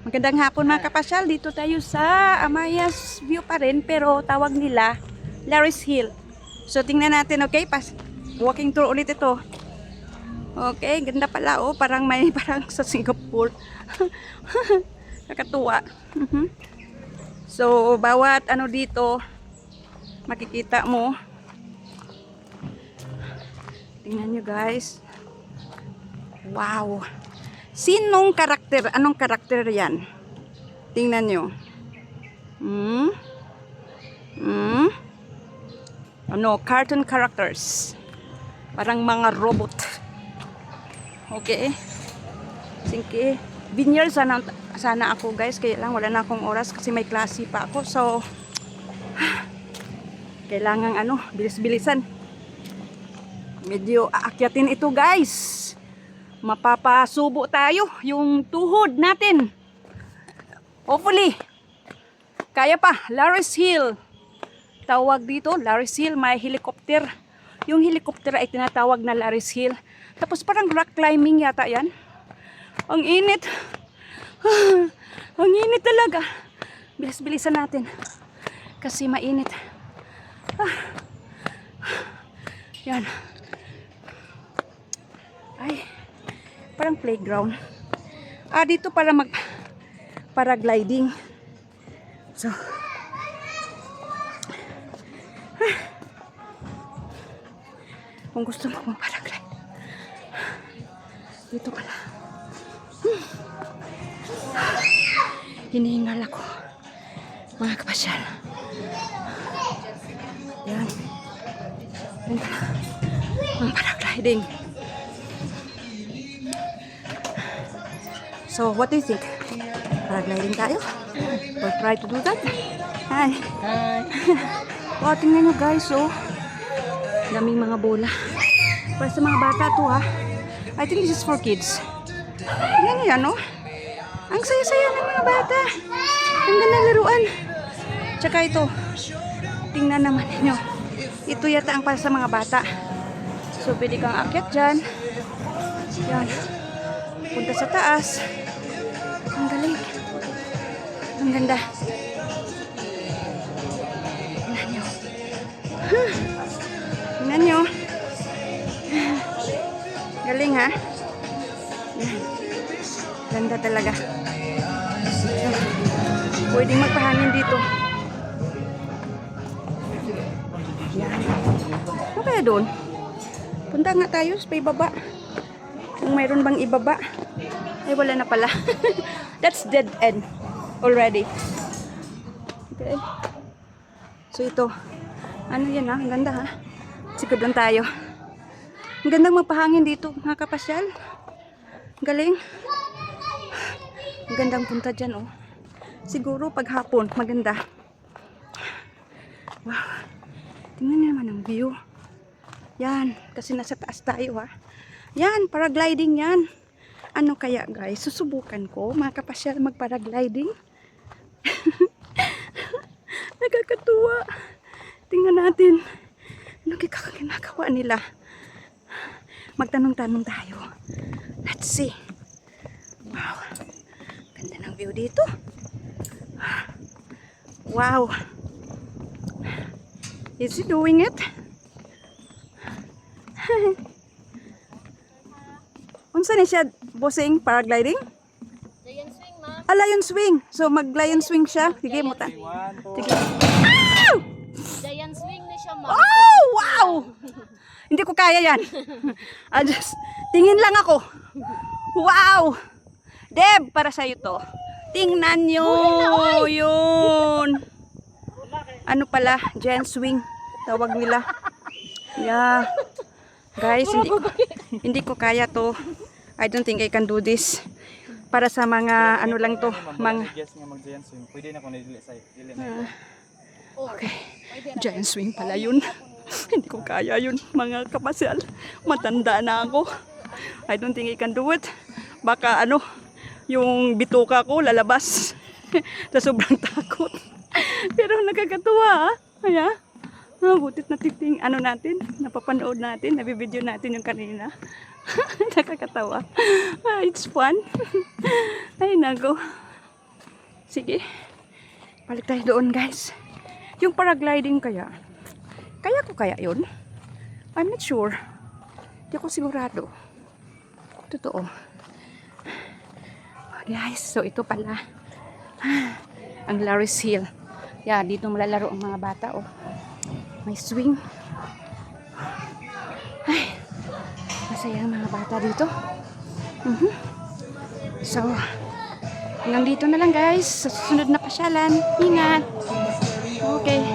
Magandang hapon mga kapasyal. Dito tayo sa Amayas View pa rin, pero tawag nila Larry's Hill. So tingnan natin, okay? Walking tour ulit ito. Okay, ganda pala oh. Parang may parang sa Singapore. Nakatuwa. So bawat ano dito makikita mo. Tingnan nyo guys. Wow. Sinong karakter? Anong karakter yan? Tingnan nyo. Ano? Cartoon characters. Parang mga robot. Okay. Sige. Vineyard sana ako guys. Kaya lang wala na akong oras kasi may klase pa ako. So, kailangan bilis-bilisan. Medyo aakyatin ito guys. Mapapasubo tayo yung tuhod natin. Hopefully kaya pa. Larry's Hill tawag dito. Larry's Hill, may helicopter. Yung helicopter ay tinatawag na Larry's Hill. Tapos parang rock climbing yata yan. Ang init. Ang init talaga. Bilis-bilisan natin kasi mainit. Yan. Ay, parang playground. Dito para paragliding. So, kung gusto mo paraglide, dito pala. Hinihingal ako, mga kapasyal. Yan. Yan pala. Ang paragliding. So, what do you think? Paragliding tayo? We'll try to do that. Hi. Hi. Wow, tingnan nyo guys, oh. Daming mga bola. Para sa mga bata to, ha. I think this is for kids. Tingnan nyo yan, oh. Ang saya-saya ng mga bata. Ang gandang laruan. Tsaka ito. Tingnan naman nyo. Ito yata ang para sa mga bata. So, pwede kang akyat dyan. Yan. Punta sa taas. Ang galing. Ang ganda. Tingnan nyo. Tingnan nyo. Galing ha. Ganda talaga. Pwedeng magpahangin dito. Yan. Ano kaya doon? Punta nga tayo sa ibaba. Kung mayroon bang ibaba. Ay, wala na pala. That's dead end already. Okay. So, ito. Ano yan ha? Ang ganda ha? Sikod doon tayo. Ang gandang magpahangin dito, mga kapasyal. Galing. Ang gandang punta dyan, oh. Siguro pag hapon, maganda. Wow. Tingnan niyo naman ang view. Yan. Kasi nasa taas tayo, ha. Yan, paragliding yan. Ano kaya guys, susubukan ko mga kapasyal mag-paragliding. Nakakatuwa. Tingnan natin. Ano ginagawa nila? Magtanong-tanong tayo. Let's see. Wow. Ganda ng view dito. Wow. Is he doing it? Unsa ni siya bossing paragliding? Lion swing, ma. Lion swing. So mag-lion swing siya. Sige mo ta. Sige. Ah! Lion swing na siya, ma. Oh, wow. Hindi ko kaya yan. Tingin lang ako. Wow. Deb, para sa iyo to. Tingnan nyo. Yun. Ano pala? Giant swing. Tawag nila. Yeah. Guys, hindi ko kaya to. I don't think I can do this. Para sa mga ano lang to, mga pwede na ko na dili sa okay. Giant swing pala yun. Hindi ko kaya yun, mga kapasyal. Matanda na ako. I don't think I can do it. Baka yung bituka ko lalabas. Sa sobrang takot. Pero nakakatuwa, Kaya butit na natin, napapanood natin, nabibideo natin yung kanina. Nakakatawa. It's fun. Ay nago. Sige. Balik tayo doon, guys. Yung paragliding kaya. Kaya ko kaya yun? I'm not sure. Di ako sigurado. Totoo. Guys, so ito pala. Ang Larry's Hill. Yeah, dito malalaro ang mga bata, oh. May swing. Ay, masaya ang mga bata dito. So, hanggang dito na lang, guys. Sa susunod na pasyalan. Ingat. Okay.